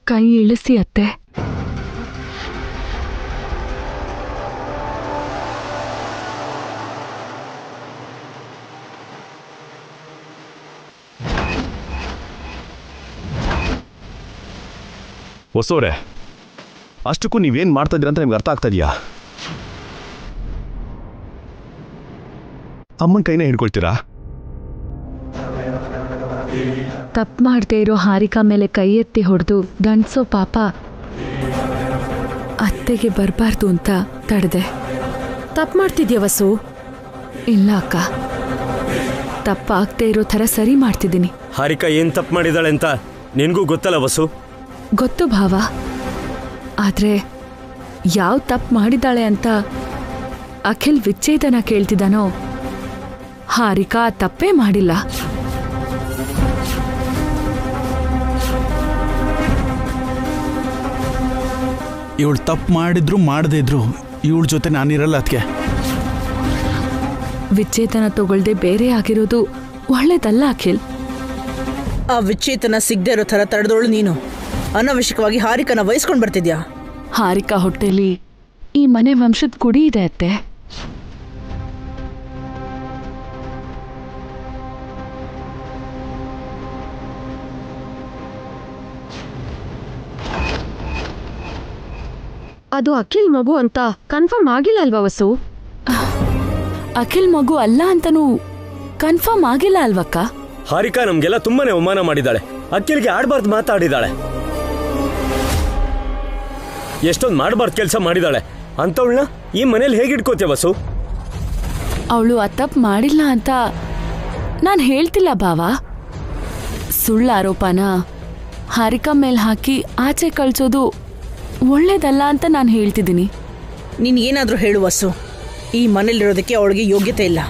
ಕೈ ಇಳಿಸಿ ಅತ್ತೆ. ಹೊಸೋರೆ, ಅಷ್ಟಕ್ಕೂ ನೀವೇನು ಮಾಡ್ತಾ ಇದ್ದೀರ ಅಂತ ನಿಮ್ಗೆ ಅರ್ಥ ಆಗ್ತಾ ಇದೆಯಾ? ಅಮ್ಮನ ಕೈನ ಹಿಡ್ಕೊಳ್ತೀರಾ? ತಪ್ಪು ಮಾಡದೇ ಇರೋ ಹಾರಿಕಾ ಮೇಲೆ ಕೈ ಎತ್ತಿ ಹೊಡೆದು ದಂಡ್ಸೋ ಪಾಪ ಅತ್ತೆಗೆ ಬರಬಾರ್ದು ಅಂತ ತಡೆದೆ. ತಪ್ಪು ಮಾಡ್ತಿದ್ಯಾ ವಸು? ಇಲ್ಲ ಅಕ್ಕ, ತಪ್ಪಾಗದೇ ಇರೋ ಥರ ಸರಿ ಮಾಡ್ತಿದ್ದೀನಿ. ಹಾರಿಕಾ ಏನು ತಪ್ಪು ಮಾಡಿದಾಳೆ ಅಂತ ನಿನಗೂ ಗೊತ್ತಲ್ಲ ವಸು? ಗೊತ್ತು ಭಾವ, ಆದರೆ ಯಾವ ತಪ್ಪು ಮಾಡಿದ್ದಾಳೆ ಅಂತ ಅಖಿಲ್ ವಿಚ್ಛೇದನ ಕೇಳ್ತಿದ್ದಾನೋ, ಹಾರಿಕಾ ತಪ್ಪೇ ಮಾಡಿಲ್ಲ. ಇವಳು ತಪ್ಪು ಮಾಡಿದ್ರು ಮಾಡದೇ ಇದ್ರು ಇವಳ ಜೊತೆ ನಾನಿರಲ್ಲ. ಅದಕ್ಕೆ ವಿಚ್ಛೇದನ ತಗೊಳ್ದೆ ಬೇರೆ ಆಗಿರೋದು ಒಳ್ಳೇದಲ್ಲ ಅಖಿಲ್. ಆ ವಿಚ್ಛೇದನ ಸಿಗದೆ ಇರೋ ಥರ ತಡೆದೋಳು ನೀನು. ಅನವಶ್ಯಕವಾಗಿ ಹಾರಿಕನ ವಹಿಸ್ಕೊಂಡು ಬರ್ತಿದ್ಯಾ? ಹಾರಿಕಾ ಹೊಟ್ಟೆಲಿ ಈ ಮನೆ ವಂಶದ ಕುಡಿ ಇದೆ ಅತ್ತೆ. ಅದು ಅಖಿಲ್ ಮಗು ಅಂತ ಕನ್ಫರ್ಮ್ ಆಗಿಲ್ಲ ಅಲ್ವಾ ವಸು? ಅಖಿಲ್ ಮಗು ಅಲ್ಲ ಅಂತನೂ ಕನ್ಫರ್ಮ್ ಆಗಿಲ್ಲ ಅಲ್ವಕ್ಕ? ಹಾರಿಕಾ ನಮ್ಗೆಲ್ಲ ತುಂಬಾನೇ ಅವಮಾನ ಮಾಡಿದಾಳೆ. ಅಖಿಲ್ಗೆ ಆಡ್ಬಾರ್ದು ಮಾತಾಡಿದಾಳೆ. ಎಷ್ಟೊಂದು ಮಾಡಬಾರ್ದು ಕೆಲಸ ಮಾಡಿದಾಳೆ. ಅಂತವಳನ್ನ ಈ ಮನೇಲಿ ಹೇಗೆ ಇಟ್ಕೋತೀಯ ವಸು? ಅವಳು ಆ ತಪ್ಪು ಮಾಡಿಲ್ಲ ಅಂತ ನಾನು ಹೇಳ್ತಿಲ್ಲ ಭಾವ. ಸುಳ್ಳು ಆರೋಪನ ಹಾರಿಕಾ ಮೇಲೆ ಹಾಕಿ ಆಚೆ ಕಳ್ಸೋದು ಒಳ್ಳೇದಲ್ಲ ಅಂತ ನಾನು ಹೇಳ್ತಿದ್ದೀನಿ. ನೀನು ಏನಾದರೂ ಹೇಳು ವಸು, ಈ ಮನೇಲಿರೋದಕ್ಕೆ ಅವಳಿಗೆ ಯೋಗ್ಯತೆ ಇಲ್ಲ.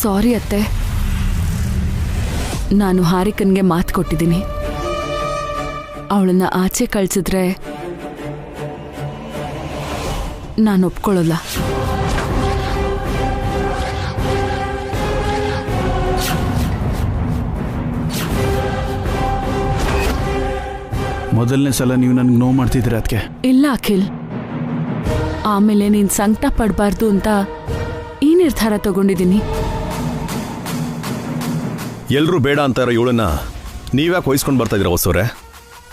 ಸಾರಿ ಅತ್ತೆ, ನಾನು ಹಾರಿಕನ್ಗೆ ಮಾತು ಕೊಟ್ಟಿದ್ದೀನಿ. ಅವಳನ್ನ ಆಚೆ ಕಳ್ಸಿದ್ರೆ ನಾನು ಒಪ್ಕೊಳ್ಳಲ್ಲ. ಮೊದಲನೇ ಸಲ ನೀವು ನನಗೆ ನೋವು ಮಾಡ್ತಿದ್ದೀರ ಅದಕ್ಕೆ. ಇಲ್ಲ ಅಖಿಲ್, ಆಮೇಲೆ ನೀನು ಸಂಕಟ ಪಡಬಾರ್ದು ಅಂತ ಈ ನಿರ್ಧಾರ ತಗೊಂಡಿದ್ದೀನಿ. ಎಲ್ಲರೂ ಬೇಡ ಅಂತಾರ ಇವಳನ್ನ ನೀವ್ಯಾಕೆ ವಹಿಸ್ಕೊಂಡು ಬರ್ತಾ ಇದ್ದೀರಾ ಹೊಸೋರೆ?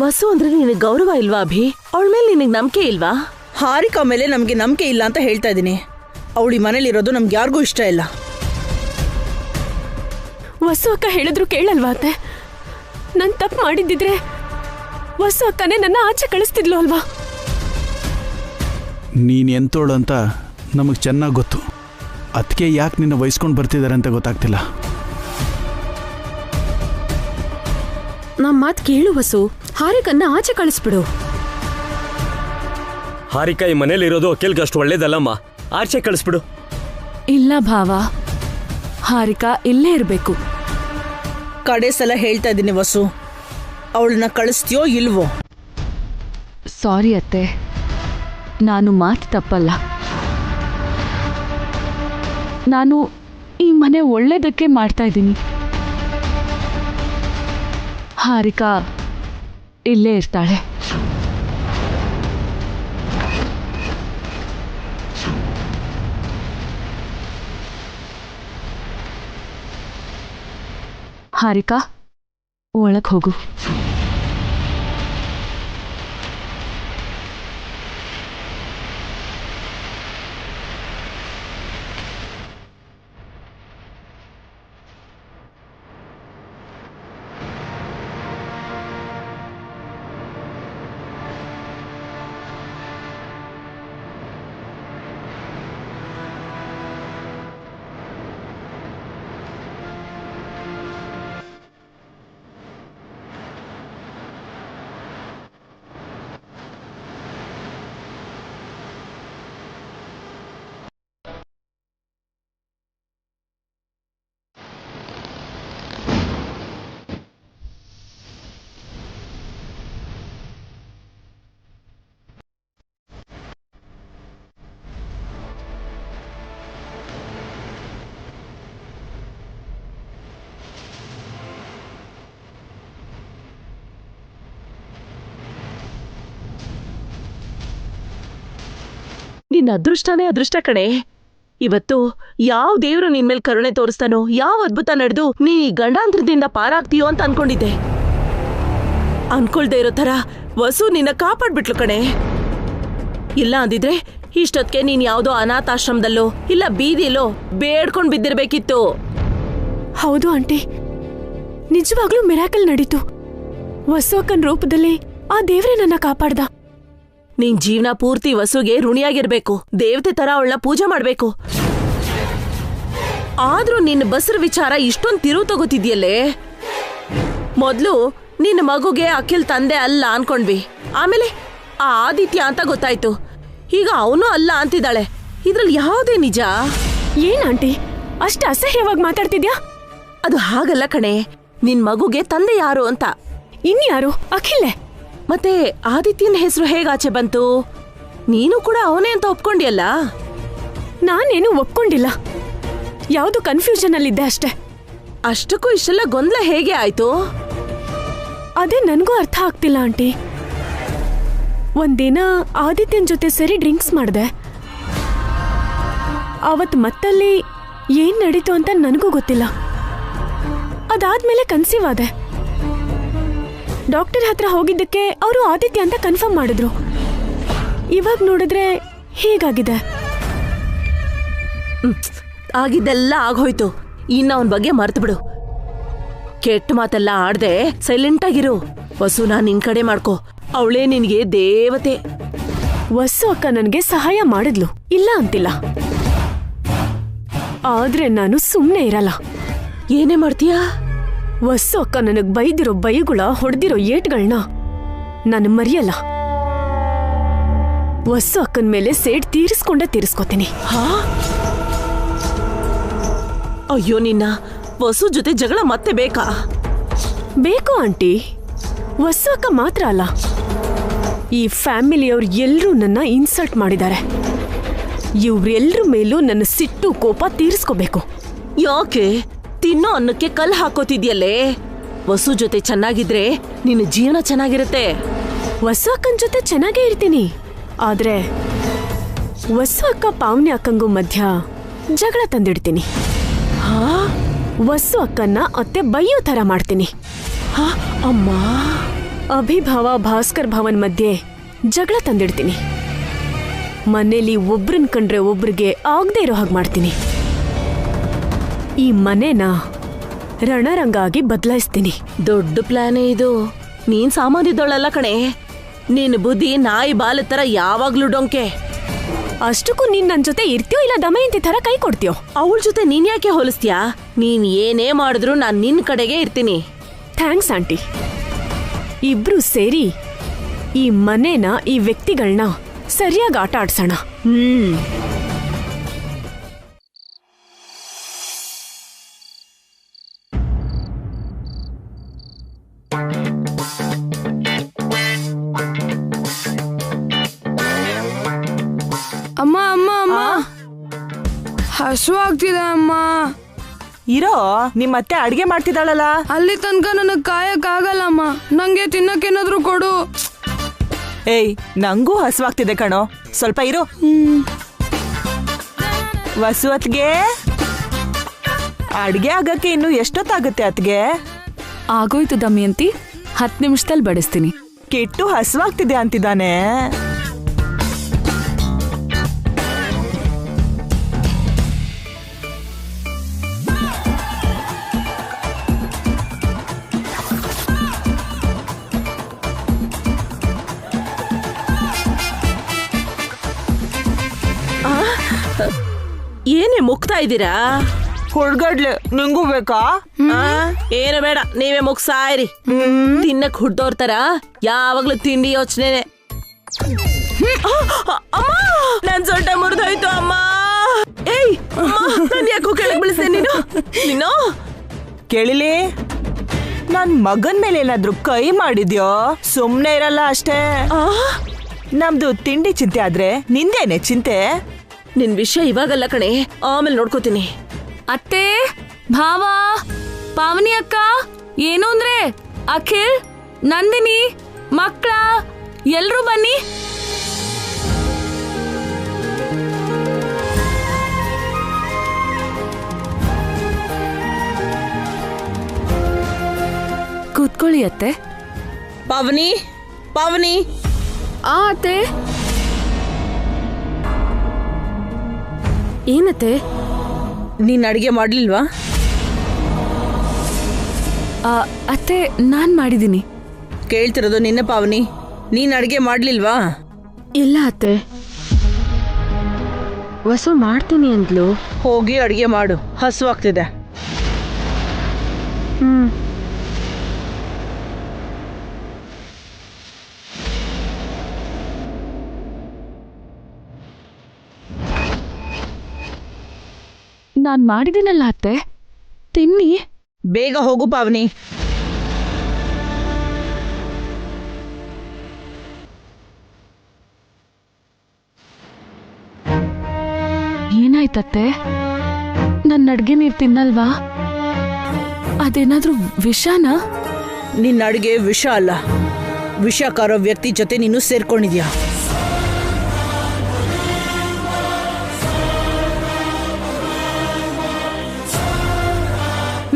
ವಸು ಅಂದ್ರೆ ನಿನಗೆ ಗೌರವ ಇಲ್ವಾ ಅಭಿ? ಅವಳ ಮೇಲೆ ನಿನಗೆ ನಂಬಿಕೆ ಇಲ್ವಾ? ಹಾರಿಕಾ ಮೇಲೆ ನಮಗೆ ನಂಬಿಕೆ ಇಲ್ಲ ಅಂತ ಹೇಳ್ತಾ ಇದ್ದೀನಿ. ಅವಳಿ ಮನೇಲಿರೋದು ನಮ್ಗೆ ಯಾರಿಗೂ ಇಷ್ಟ ಇಲ್ಲ. ವಸು ಅಕ್ಕ ಹೇಳಿದ್ರು ಕೇಳಲ್ವಾ ಅತ್ತೆ? ನಾನು ತಪ್ಪು ಮಾಡಿದ್ದಿದ್ರೆ ವಸು ಅಕ್ಕನೇ ನನ್ನ ಆಚೆ ಕಳಿಸ್ತಿದ್ಲು ಅಲ್ವಾ? ನೀನು ಎಂತೋಳು ಅಂತ ನಮಗೆ ಚೆನ್ನಾಗಿ ಗೊತ್ತು. ಅದಕ್ಕೆ ಯಾಕೆ ನಿನ್ನ ವಹಿಸ್ಕೊಂಡು ಬರ್ತಿದ್ದಾರೆ ಅಂತ ಗೊತ್ತಾಗ್ತಿಲ್ಲ. ನಮ್ಮ ಮಾತು ಕೇಳು ವಸು, ಹಾರಿಕನ್ನ ಆಚೆ ಕಳಿಸ್ಬಿಡು. ಹಾರಿಕಾ ಈ ಮನೇಲಿರೋದು ಅಖಿಲ್ಗೆ ಅಷ್ಟು ಒಳ್ಳೇದಲ್ಲಮ್ಮ. ಆಚೆ ಕಳಿಸ್ಬಿಡು. ಇಲ್ಲ ಭಾವ, ಹಾರಿಕಾ ಇಲ್ಲೇ ಇರಬೇಕು. ಕಡೆ ಸಲ ಹೇಳ್ತಾ ಇದ್ದೀನಿ ವಸು, ಅವಳನ್ನ ಕಳಿಸ್ತೀಯೋ ಇಲ್ವೋ? ಸಾರಿ ಅತ್ತೆ, ನಾನು ಮಾತು ತಪ್ಪಲ್ಲ. ನಾನು ಈ ಮನೆ ಒಳ್ಳೇದಕ್ಕೆ ಮಾಡ್ತಾ ಇದ್ದೀನಿ. ಹಾರಿಕಾ ಇಲ್ಲೇ ಇರ್ತಾಳೆ. ಹಾರಿಕಾ, ಒಳಗೆ ಹೋಗು. ನಿನ್ನ ಅದೃಷ್ಟನೇ ಅದೃಷ್ಟ ಕಣೆ. ಇವತ್ತು ಯಾವ ದೇವ್ರು ನಿನ್ ಮೇಲೆ ಕರುಣೆ ತೋರಿಸ್ತಾನೋ, ಯಾವ ಅದ್ಭುತ ನಡೆದು ನೀ ಗಂಡಾಂತರದಿಂದ ಪಾರಾಗ್ತೀಯೋ ಅಂತ ಅನ್ಕೊಂಡಿದ್ದೆ. ಅನ್ಕೊಳ್ದೆ ಇರೋ ತರ ವಸು ನಿನ್ನ ಕಾಪಾಡ್ಬಿಟ್ಲು ಕಣೆ. ಇಲ್ಲ ಅಂದಿದ್ರೆ ಇಷ್ಟೊತ್ತಿಗೆ ನೀನ್ ಯಾವ್ದೋ ಅನಾಥಾಶ್ರಮದಲ್ಲೋ ಇಲ್ಲ ಬೀದಿಲೋ ಬೇಡ್ಕೊಂಡ್ ಬಿದ್ದಿರ್ಬೇಕಿತ್ತು. ಹೌದು ಆಂಟಿ, ನಿಜವಾಗ್ಲೂ ಮಿರಾಕಲ್ ನಡೀತು. ವಸು ಅಕ್ಕನ ರೂಪದಲ್ಲಿ ಆ ದೇವ್ರೇ ನನ್ನ ಕಾಪಾಡ್ದ. ನೀನ್ ಜೀವನ ಪೂರ್ತಿ ವಸುಗೆ ಋಣಿಯಾಗಿರ್ಬೇಕು, ದೇವತೆ ತರ ಅವಳನ್ನ ಪೂಜೆ ಮಾಡ್ಬೇಕು. ಆದ್ರೂ ನಿನ್ನ ಬಸ್ರ ವಿಚಾರ ಇಷ್ಟೊಂದು ತಿರುವು ತಗೋತಿದ್ಯಲ್ಲೇ. ಮೊದ್ಲು ನಿನ್ನ ಮಗುಗೆ ಅಖಿಲ್ ತಂದೆ ಅಲ್ಲ ಅನ್ಕೊಂಡ್ವಿ, ಆಮೇಲೆ ಆ ಆದಿತ್ಯ ಅಂತ ಗೊತ್ತಾಯ್ತು. ಈಗ ಅವನು ಅಲ್ಲ ಅಂತಿದ್ದಾಳೆ. ಇದ್ರಲ್ಲಿ ಯಾವುದೇ ನಿಜ? ಏನ್ ಆಂಟಿ ಅಷ್ಟ ಅಸಹ್ಯವಾಗಿ ಮಾತಾಡ್ತಿದ್ಯಾ? ಅದು ಹಾಗಲ್ಲ ಕಣೆ. ನಿನ್ ಮಗುಗೆ ತಂದೆ ಯಾರು ಅಂತ. ಇನ್ಯಾರು? ಅಖಿಲೇ. ಮತ್ತೆ ಆದಿತ್ಯನ ಹೆಸರು ಹೇಗಾಚೆ ಬಂತು? ನೀನು ಕೂಡ ಅವನೇ ಅಂತ ಒಪ್ಕೊಂಡಿಯಲ್ಲ. ನಾನೇನು ಒಪ್ಕೊಂಡಿಲ್ಲ, ಯಾವುದು ಕನ್ಫ್ಯೂಷನ್ ಅಲ್ಲಿದ್ದೆ ಅಷ್ಟೇ. ಅಷ್ಟಕ್ಕೂ ಇಷ್ಟೆಲ್ಲ ಗೊಂದಲ ಹೇಗೆ ಆಯ್ತು? ಅದೇ ನನ್ಗೂ ಅರ್ಥ ಆಗ್ತಿಲ್ಲ ಆಂಟಿ. ಒಂದಿನ ಆದಿತ್ಯನ್ ಜೊತೆ ಸೇರಿ ಡ್ರಿಂಕ್ಸ್ ಮಾಡ್ದೆ. ಅವತ್ ಮತ್ತಲ್ಲಿ ಏನ್ ನಡೀತು ಅಂತ ನನಗೂ ಗೊತ್ತಿಲ್ಲ. ಅದಾದ್ಮೇಲೆ ಕನ್ಸೀವ್ ಆದೆ. ಡಾಕ್ಟರ್ ಹತ್ರ ಹೋಗಿದ್ದಕ್ಕೆ ಅವರು ಆದಿತ್ಯ ಅಂತ ಕನ್ಫರ್ಮ್ ಮಾಡಿದ್ರು. ಇವಾಗ ನೋಡಿದ್ರೆ ಹೀಗಾಗಿದೆ. ಆಗಿದ್ದೆಲ್ಲ ಆಗೋಯ್ತು. ಇನ್ನ ಅವನ ಬಗ್ಗೆ ಮರ್ತು ಬಿಡು. ಕೆಟ್ಟ ಮಾತೆಲ್ಲ ಆಡ್ದೆ ಸೈಲೆಂಟ್ ಆಗಿರು. ವಸುನ ನಿನ್ ಕಡೆ ಮಾಡ್ಕೋ, ಅವಳೇ ನಿನ್ಗೆ ದೇವತೆ. ವಸು ಅಕ್ಕ ನನಗೆ ಸಹಾಯ ಮಾಡಿದ್ಲು, ಇಲ್ಲ ಅಂತಿಲ್ಲ. ಆದ್ರೆ ನಾನು ಸುಮ್ನೆ ಇರಲ್ಲ. ಏನೇ ಮಾಡ್ತೀಯಾ? ವಸು ಅಕ್ಕ ನನಗ್ ಬೈದಿರೋ ಬೈಗುಳ, ಹೊಡೆದಿರೋ ಏಟ್ಗಳನ್ನ ನಾನು ಮರೆಯಲ್ಲ. ವಸು ಅಕ್ಕನ ಮೇಲೆ ಸೇಡ್ ತೀರಿಸ್ಕೋತೀನಿ. ಹಾ? ಅಯ್ಯೋ, ನಿನ್ನ ವಸು ಜೊತೆ ಜಗಳ ಮತ್ತೆ ಬೇಕಾ? ಬೇಕು ಆಂಟಿ. ವಸು ಅಕ್ಕ ಮಾತ್ರ ಅಲ್ಲ, ಈ ಫ್ಯಾಮಿಲಿಯವ್ರು ಎಲ್ಲರೂ ನನ್ನ ಇನ್ಸಲ್ಟ್ ಮಾಡಿದ್ದಾರೆ. ಇವ್ರೆಲ್ರ ಮೇಲೂ ನನ್ನ ಸಿಟ್ಟು ಕೋಪ ತೀರಿಸ್ಕೋಬೇಕು. ಯಾಕೆ? ತಿನ್ನೋ ಅನ್ನಕ್ಕೆ ಕಲ್ಲು ಹಾಕೋತಿದ್ಯಲ್ಲೇ. ವಸು ಜೊತೆ ಚೆನ್ನಾಗಿದ್ರೆ ನಿನ್ನ ಜೀವನ ಚೆನ್ನಾಗಿರುತ್ತೆ. ವಸು ಅಕ್ಕನ ಜೊತೆ ಚೆನ್ನಾಗೇ ಇರ್ತೀನಿ, ಆದ್ರೆ ವಸು ಅಕ್ಕ ಪಾವನಿ ಅಕ್ಕಂಗೂ ಮಧ್ಯ ಜಗಳ ತಂದಿಡ್ತೀನಿ. ವಸು ಅಕ್ಕನ್ನ ಅತ್ತೆ ಬೈಯೋ ತರ ಮಾಡ್ತೀನಿ. ಅಮ್ಮ, ಅಭಿಭಾವ ಭಾಸ್ಕರ್ ಭಾವನ್ ಮಧ್ಯೆ ಜಗಳ ತಂದಿಡ್ತೀನಿ. ಮನೇಲಿ ಒಬ್ರನ್ ಕಂಡ್ರೆ ಒಬ್ರಿಗೆ ಆಗದೆ ಇರೋ ಹಾಗೆ ಮಾಡ್ತೀನಿ. ಈ ಮನೇನ ರಣರಂಗ ಆಗಿ ಬದಲಾಯಿಸ್ತೀನಿ. ದೊಡ್ಡ ಪ್ಲಾನೇ ಇದು. ನೀನ್ ಸಾಮಾನ್ಯದೊಳಲ್ಲ ಕಣೆ. ನಿನ್ ಬುದ್ಧಿ ನಾಯಿ ಬಾಲ ತರ ಯಾವಾಗ್ಲೂ ಡೊಂಕೆ. ಅಷ್ಟಕ್ಕೂ ನೀನ್ ನನ್ ಜೊತೆ ಇರ್ತೀಯೋ ಇಲ್ಲ ದಮಯಂತಿ ತರ ಕೈ ಕೊಡ್ತೀಯೋ? ಅವಳ ಜೊತೆ ನೀನ್ ಯಾಕೆ ಹೋಲಿಸ್ತೀಯಾ? ನೀನ್ ಏನೇ ಮಾಡಿದ್ರು ನಾನ್ ನಿನ್ ಕಡೆಗೆ ಇರ್ತೀನಿ. Thanks aunty. ಇಬ್ರು ಸೇರಿ ಈ ಮನೇನ, ಈ ವ್ಯಕ್ತಿಗಳನ್ನ ಸರಿಯಾಗಿ ಆಟ ಆಡ್ಸೋಣ. ಅಮ್ಮ ಅಮ್ಮ ಅಮ್ಮ, ಹಸು ಆಗ್ತಿದೆ ಅಮ್ಮ. ಇರೋ, ನಿಮ್ಮತ್ತೆ ಅಡ್ಗೆ ಮಾಡ್ತಿದ್ದಾಳಲ್ಲ. ಅಲ್ಲಿ ತನಕ ನನಗ್ ಕಾಯಕ್ಕಾಗಲ್ಲಮ್ಮ. ನಂಗೆ ತಿನ್ನಕ್ಕೇನಾದ್ರೂ ಕೊಡು. ಏಯ್, ನಂಗೂ ಹಸುವಾಗ್ತಿದೆ ಕಣೋ, ಸ್ವಲ್ಪ ಇರು. ವಸು ಅತ್ಗೆ, ಅಡ್ಗೆ ಆಗಕ್ಕೆ ಇನ್ನು ಎಷ್ಟೊತ್ತಾಗುತ್ತೆ ಅತ್ಗೆ? ಆಗೋಯ್ತು ದಮಯಂತಿ, 10 ನಿಮಿಷದಲ್ಲಿ ಬಡಿಸ್ತೀನಿ. ಕೆಟ್ಟು ಹಸುವಾಗ್ತಿದೆ ಅಂತಿದ್ದಾನೆ. ಏನೇ ಮುಗ್ತಾ ಇದ್ದೀರಾ? ಹೊಳ್ಗಡ್ಲೆ ನಿಂಗೂ ಬೇಕಾ? ಏನು ಬೇಡ, ನೀವೇ ಮುಗ್ಸಾಯಿರಿ. ತಿನ್ನಕ್ ಹುಡ್ದೋರ್ತಾರ ಯಾವಾಗ್ಲೂ ತಿಂಡಿ ಯೋಚನೆ. ನನ್ ಸೊಂಟ ಮುರಿದೋಯ್ತು ಅಮ್ಮ. ಏಯ್, ನಾನು ಯಾಕೋ ಕೆಳಗೆ ಬೀಳಿಸ್ದೆ ನೀನು ಕೇಳಿಲಿ, ನನ್ ಮಗನ್ ಮೇಲೆ ಏನಾದ್ರು ಕೈ ಮಾಡಿದ್ಯೋ ಸುಮ್ನೆ ಇರಲ್ಲ ಅಷ್ಟೇ. ನಮ್ದು ತಿಂಡಿ ಚಿಂತೆ ಆದ್ರೆ ನಿಂದೇನೆ ಚಿಂತೆ. ನಿನ್ ವಿಷಯ ಇವಾಗಲ್ಲ ಕಣೆ, ಆಮೇಲೆ ನೋಡ್ಕೋತೀನಿ. ಅತ್ತೆ, ಭಾವ, ಪಾವನಿ ಅಕ್ಕ, ಏನು ಅಂದ್ರೆ ಅಖಿಲ್, ನಂದಿನಿ, ಮಕ್ಕಳ ಎಲ್ರೂ ಬನ್ನಿ. ಕೂತ್ಕೊಳ್ಳಿ ಅತ್ತೆ. ಪಾವನಿ, ಪಾವನಿ, ಆ ಅತ್ತೆ. ಏನತ್ತೆ? ನೀನ್ ಅಡಿಗೆ ಮಾಡ್ಲಿಲ್ವಾ? ಅತ್ತೆ ನಾನ್ ಮಾಡಿದ್ದೀನಿ. ಕೇಳ್ತಿರೋದು ನಿನ್ನ ಪಾವನಿ, ನೀನ್ ಅಡಿಗೆ ಮಾಡ್ಲಿಲ್ವಾ? ಇಲ್ಲ ಅತ್ತೆ, ವಸು ಮಾಡ್ತೀನಿ ಅಂದ್ಲು. ಹೋಗಿ ಅಡಿಗೆ ಮಾಡು, ಹಸುವಾಗ್ತಿದೆ. ನಾನ್ ಮಾಡಿದ್ದೀನಲ್ಲ ಅತ್ತೆ, ತಿನ್ನಿ. ಬೇಗ ಹೋಗು ಪಾವನಿ. ಏನಾಯ್ತತ್ತೆ? ನನ್ನ ಅಡ್ಗೆ ನೀವ್ ತಿನ್ನಲ್ವಾ? ಅದೇನಾದ್ರೂ ವಿಷನಾ? ನಿನ್ನ ಅಡಿಗೆ ವಿಷ ಅಲ್ಲ, ವಿಷಕಾರೋ ವ್ಯಕ್ತಿ ಜೊತೆ ನೀನು ಸೇರ್ಕೊಂಡಿದ್ಯಾ.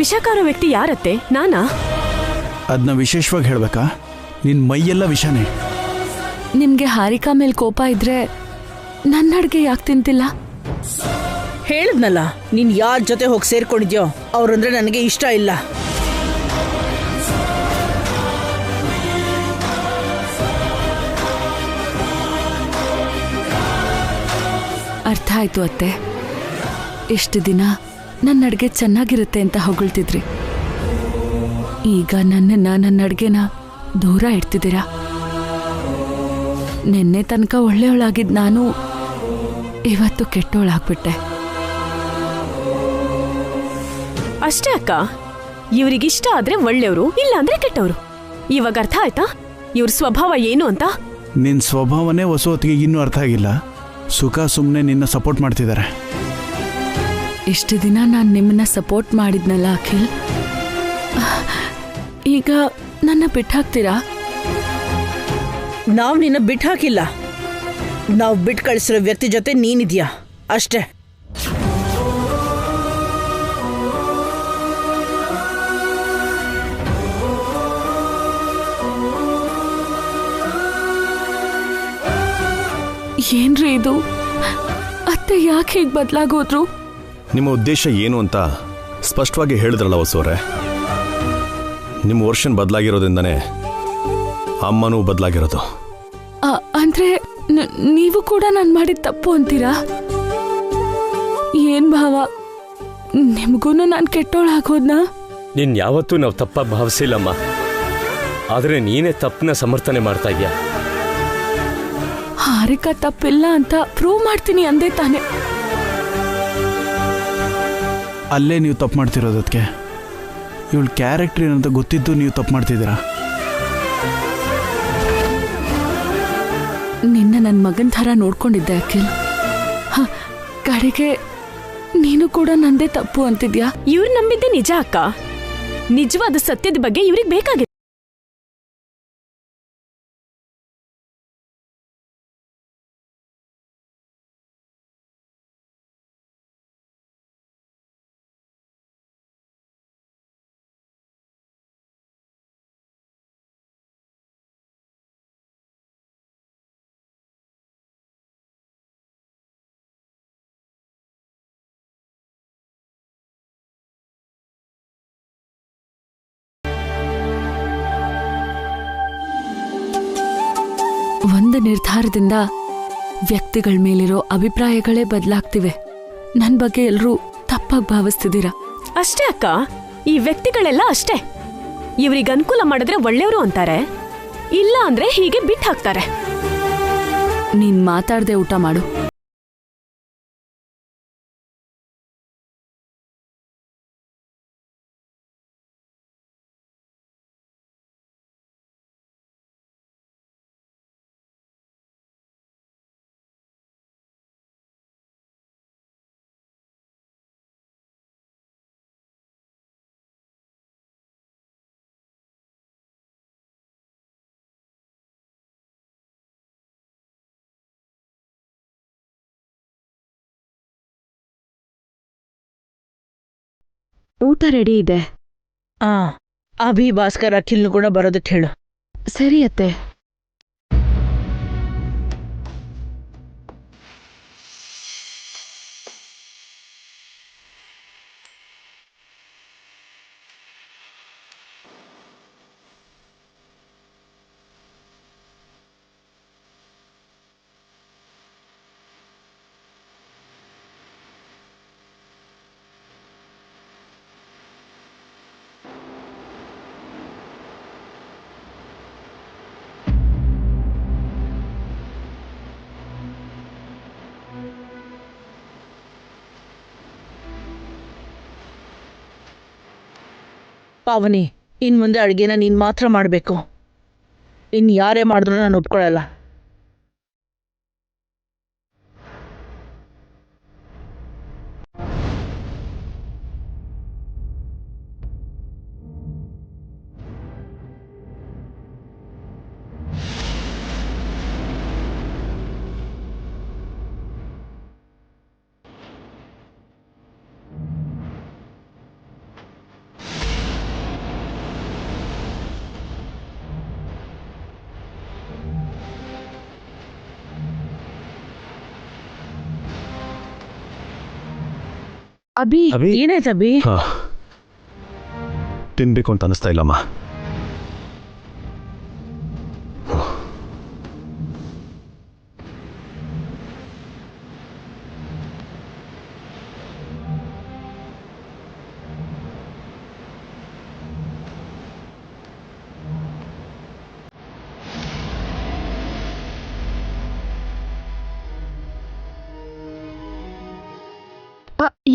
ವಿಷಕಾರ ವ್ಯಕ್ತಿ ಯಾರತ್ತೆ? ನಾನಾ? ಅದನ್ನ ವಿಶೇಷವಾಗಿ ಹೇಳ್ಬೇಕಾ? ನಿನ್ನ ಮೈಯೆಲ್ಲ ವಿಷನೇ. ನಿಮ್ಗೆ ಹಾರಿಕಾ ಮೇಲ್ ಕೋಪ ಇದ್ರೆ ನನ್ನ ಅಡ್ಗೆ ಯಾಕೆ ತಿಂತಿಲ್ಲ? ಹೇಳಿದ್ನಲ್ಲ, ನೀನ್ ಯಾರ ಜೊತೆ ಹೋಗಿ ಸೇರ್ಕೊಂಡಿದ್ಯೋ ಅವ್ರಂದ್ರೆ ನನಗೆ ಇಷ್ಟ ಇಲ್ಲ. ಅರ್ಥ ಆಯ್ತು ಅತ್ತೆ. ಇಷ್ಟು ದಿನ ನನ್ನ ಅಡ್ಗೆ ಚೆನ್ನಾಗಿರುತ್ತೆ ಅಂತ ಹೊಗಳ್ತಿದ್ರಿ, ಈಗ ನನ್ನ ಅಡ್ಗೆನ ದೂರ ಇಡ್ತಿದ್ದೀರಾ. ನಿನ್ನೆ ತನಕ ಒಳ್ಳೆಯವಳಾಗಿದ್ ನಾನು ಇವತ್ತು ಕೆಟ್ಟವಳಾಗ್ಬಿಟ್ಟೆ. ಅಷ್ಟೇ ಅಕ್ಕ, ಇವ್ರಿಗಿಷ್ಟ ಆದ್ರೆ ಒಳ್ಳೆಯವರು, ಇಲ್ಲ ಅಂದ್ರೆ ಕೆಟ್ಟವರು. ಇವಾಗ ಅರ್ಥ ಆಯ್ತಾ ಇವ್ರ ಸ್ವಭಾವ ಏನು ಅಂತ? ನಿನ್ನ ಸ್ವಭಾವನೇ ಹೊಸೊತ್ತಿಗೆ ಇನ್ನೂ ಅರ್ಥ ಆಗಿಲ್ಲ. ಸುಖ ಸುಮ್ಮನೆ ನಿನ್ನ ಸಪೋರ್ಟ್ ಮಾಡ್ತಿದ್ದಾರೆ. ಇಷ್ಟು ದಿನ ನಾನು ನಿಮ್ಮನ್ನ ಸಪೋರ್ಟ್ ಮಾಡಿದ್ನಲ್ಲ ಅಖಿಲ್, ಈಗ ನನ್ನ ಬಿಟ್ಟಾಕ್ತೀರಾ? ನಾವು ನಿನ್ನ ಬಿಟ್ಟು ಹಾಕಿಲ್ಲ, ನಾವು ಬಿಟ್ಟು ಕಳಿಸಿರೋ ವ್ಯಕ್ತಿ ಜೊತೆ ನೀನಿದ್ಯಾ ಅಷ್ಟೇ. ಏನ್ರಿ ಇದು? ಅತ್ತೆ ಯಾಕೆ ಹೀಗೆ ಬದಲಾಗೋದ್ರು? ನಿಮ್ಮ ಉದ್ದೇಶ ಏನು ಅಂತ ಸ್ಪಷ್ಟವಾಗಿ ಹೇಳಿದ್ರಲ್ಲ ವಸುವರೇ. ನಿಮ್ಮ ವರ್ಷನ್ ಬದಲಾಗಿರೋದ್ರಿಂದನೇ ಅಮ್ಮನೂ ಬದಲಾಗಿರೋದು. ಅಂದ್ರೆ ನೀವು ಕೂಡ ನಾನು ಮಾಡಿದ ತಪ್ಪು ಅಂತೀರಾ? ಏನ್ ಭಾವ, ನಿಮಗೂ ನಾನು ಕೆಟ್ಟೋಳಾಗೋದ್ನಾ? ನಿನ್ ಯಾವತ್ತೂ ನಾವು ತಪ್ಪಾಗಿ ಭಾವಿಸಿಲ್ಲಮ್ಮ, ಆದ್ರೆ ನೀನೇ ತಪ್ಪನ್ನ ಸಮರ್ಥನೆ ಮಾಡ್ತಾ ಇದ್ಯಾ. ಹಾರಿಕಾ ತಪ್ಪಿಲ್ಲ ಅಂತ ಪ್ರೂವ್ ಮಾಡ್ತೀನಿ ಅಂದೇ ತಾನೆ. ಅಲ್ಲೇ ನೀವು ತಪ್ಪು ಮಾಡ್ತಿರೋದಕ್ಕೆ. ಇವಳ ಕ್ಯಾರೆಕ್ಟರ್ ಏನಂತ ಗೊತ್ತಿದ್ದು ನೀವು ತಪ್ಪು ಮಾಡ್ತಿದ್ದೀರಾ. ನಿನ್ನ ನನ್ನ ಮಗನ ಥರ ನೋಡ್ಕೊಂಡಿದ್ದೆ ಅಖಿಲ್. ಕಡೆಗೆ ನೀನು ಕೂಡ ನಂದೇ ತಪ್ಪು ಅಂತಿದ್ಯಾ? ಇವ್ರು ನಂಬಿದ್ದೆ ನಿಜ ಅಕ್ಕ. ನಿಜವಾದ ಸತ್ಯದ ಬಗ್ಗೆ ಇವ್ರಿಗೆ ಬೇಕಾಗಿದೆ. ಒಂದು ನಿರ್ಧಾರದಿಂದ ವ್ಯಕ್ತಿಗಳ ಮೇಲಿರೋ ಅಭಿಪ್ರಾಯಗಳೇ ಬದಲಾಗ್ತಿವೆ. ನನ್ನ ಬಗ್ಗೆ ಎಲ್ಲರೂ ತಪ್ಪಾಗಿ ಭಾವಿಸ್ತಿದ್ದೀರಾ. ಅಷ್ಟೇ ಅಕ್ಕ, ಈ ವ್ಯಕ್ತಿಗಳೆಲ್ಲ ಅಷ್ಟೇ. ಇವ್ರಿಗೆ ಅನುಕೂಲ ಮಾಡಿದ್ರೆ ಒಳ್ಳೆಯವರು ಅಂತಾರೆ, ಇಲ್ಲ ಅಂದ್ರೆ ಹೀಗೆ ಬಿಟ್ಟು ಹಾಕ್ತಾರೆ. ನೀನ್ ಮಾತಾಡದೆ ಊಟ ಮಾಡು. ಊಟ ರೆಡಿ ಇದೆ. ಅಭಿ ಭಾಸ್ಕರ್ ಅಖಿಲ್ನು ಕೂಡ ಬರೋದಕ್ಕೆ ಹೇಳು. ಸರಿ ಅತ್ತೆ. ಪಾವನಿ, ಇನ್ ಮುಂದೆ ಅಡುಗೆನ ನೀನು ಮಾತ್ರ ಮಾಡಬೇಕು. ಇನ್ನು ಯಾರೇ ಮಾಡಿದ್ರು ನಾನು ಒಪ್ಕೊಳ್ಳಲ್ಲ. ಅಭಿ, ಏನಾಯ್ತು ಅಭಿ? ತಿನ್ಬೇಕು ಅಂತ ಅನಿಸ್ತಾ ಇಲ್ಲಮ್ಮ.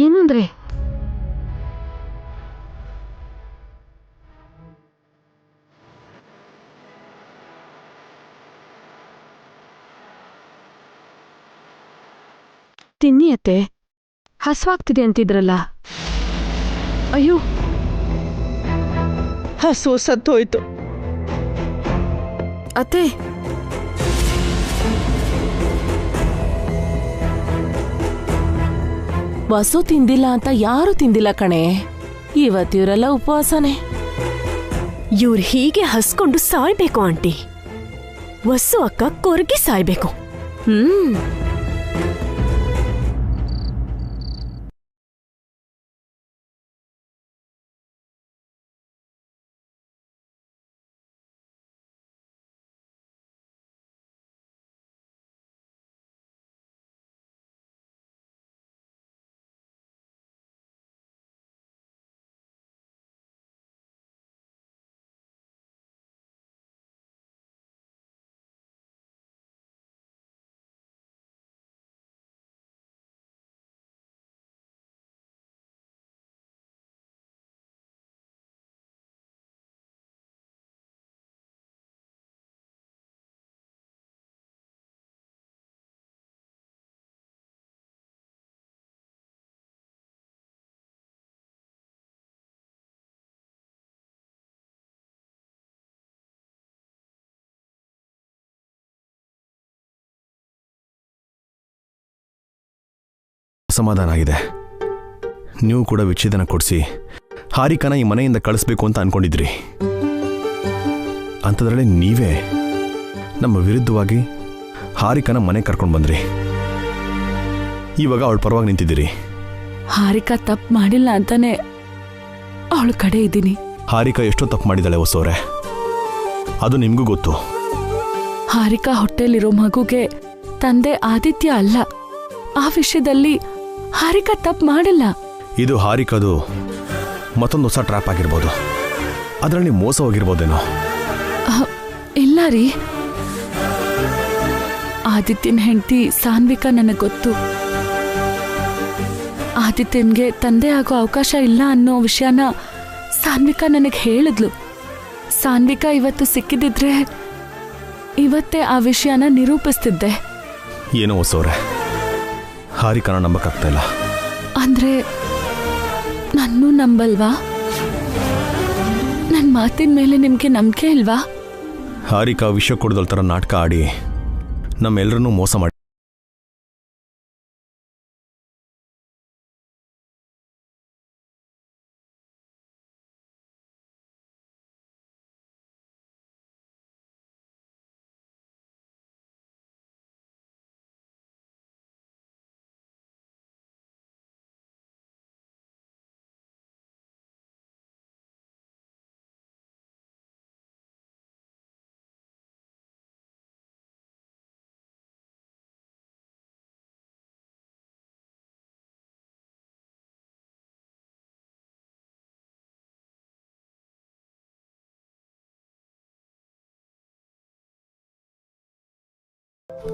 ಏನಂದ್ರೆ? ತಿನ್ನಿ ಅತ್ತೆ, ಹಸ್ವಾಗ್ತಿದೆ ಅಂತಿದ್ರಲ್ಲ. ಅಯ್ಯೋ, ಹಸು ಸತ್ತೋಯ್ತು. ಅತ್ತೆ, ವಸು ತಿಂದಿಲ್ಲ ಅಂತ ಯಾರು ತಿಂದಿಲ್ಲ ಕಣೆ. ಇವತ್ತಿವರೆಲ್ಲ ಉಪವಾಸನೆ. ಇವ್ರು ಹೀಗೆ ಹಸ್ಕೊಂಡು ಸಾಯ್ಬೇಕು ಆಂಟಿ. ವಸ್ಸು ಅಕ್ಕ ಕೊರಗಿ ಸಾಯ್ಬೇಕು. ಸಮಾಧಾನ ಆಗಿದೆ. ನೀವು ಕೂಡ ವಿಚ್ಛೇದನ ಕೊಡಿಸಿ ಹಾರಿಕನ ಈ ಮನೆಯಿಂದ ಕಳಿಸ್ಬೇಕು ಅಂತ ಅನ್ಕೊಂಡಿದ್ರಿ. ಅಂಥದ್ರಲ್ಲಿ ನೀವೇ ನಮ್ಮ ವಿರುದ್ಧವಾಗಿ ಹಾರಿಕನ ಮನೆ ಕರ್ಕೊಂಡು ಬಂದ್ರಿ. ಇವಾಗ ಅವಳ ಪರವಾಗಿ ನಿಂತಿದ್ದೀರಿ. ಹಾರಿಕಾ ತಪ್ಪು ಮಾಡಿಲ್ಲ ಅಂತಾನೆ ಅವಳ ಕಡೆ ಇದ್ದೀನಿ. ಹಾರಿಕಾ ಎಷ್ಟೋ ತಪ್ಪು ಮಾಡಿದಾಳೆ ಹೊಸೋರೆ, ಅದು ನಿಮಗೂ ಗೊತ್ತು. ಹಾರಿಕಾ ಹೊಟ್ಟೆಲಿರೋ ಮಗುಗೆ ತಂದೆ ಆದಿತ್ಯ ಅಲ್ಲ. ಆ ವಿಷಯದಲ್ಲಿ ಹಾರಿಕಾ ತಪ್ಪು ಮಾಡಿಲ್ಲ. ಇದು ಹಾರಿಕದು ಮತ್ತೊಂದು ಹೊಸ ಟ್ರ್ಯಾಪ್ ಆಗಿರ್ಬೋದು. ಅದರಲ್ಲಿ ಮೋಸ ಹೋಗಿರ್ಬೋದೇನೋ. ಇಲ್ಲ ರೀ, ಆದಿತ್ಯನ ಹೆಂಡತಿ ಸಾನ್ವಿಕಾ ನನಗೆ ಗೊತ್ತು. ಆದಿತ್ಯನ್ಗೆ ತಂದೆ ಆಗೋ ಅವಕಾಶ ಇಲ್ಲ ಅನ್ನೋ ವಿಷಯನ ಸಾನ್ವಿಕಾ ನನಗೆ ಹೇಳಿದ್ಲು. ಸಾನ್ವಿಕಾ ಇವತ್ತು ಸಿಕ್ಕಿದಿದ್ರೆ ಇವತ್ತೇ ಆ ವಿಷಯನ ನಿರೂಪಿಸ್ತಿದ್ದೆ. ಏನೋ ಹೊಸವ್ರೆ, ಹಾರಿಕನ ನಂಬಕ್ಕಾಗ್ತಾ ಇಲ್ಲ. ಅಂದ್ರೆ ನನ್ನೂ ನಂಬಲ್ವಾ? ನನ್ನ ಮಾತಿನ ಮೇಲೆ ನಿಮ್ಗೆ ನಂಬಿಕೆ ಇಲ್ವಾ? ಹಾರಿಕಾ ವಿಷ ಕೊಡ್ದಲ್ ಥರ ನಾಟಕ ಆಡಿ ನಮ್ಮೆಲ್ಲರನ್ನೂ ಮೋಸ ಮಾಡಿ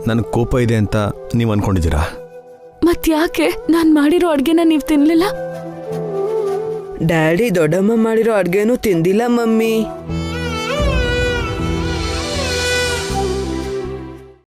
ನನಗೆ ಕೋಪ ಇದೆ ಅಂತ ನೀವು ಅನ್ಕೊಂಡಿದ್ದೀರಾ? ಮತ್ಯಾಕೆ ನಾನ್ ಮಾಡಿರೋ ಅಡ್ಗೆನ ನೀವ್ ತಿನ್ಲಿಲ್ಲ? ಡ್ಯಾಡಿ ದೊಡ್ಡಮ್ಮ ಮಾಡಿರೋ ಅಡ್ಗೆನೂ ತಿಂದಿಲ್ಲ ಮಮ್ಮಿ.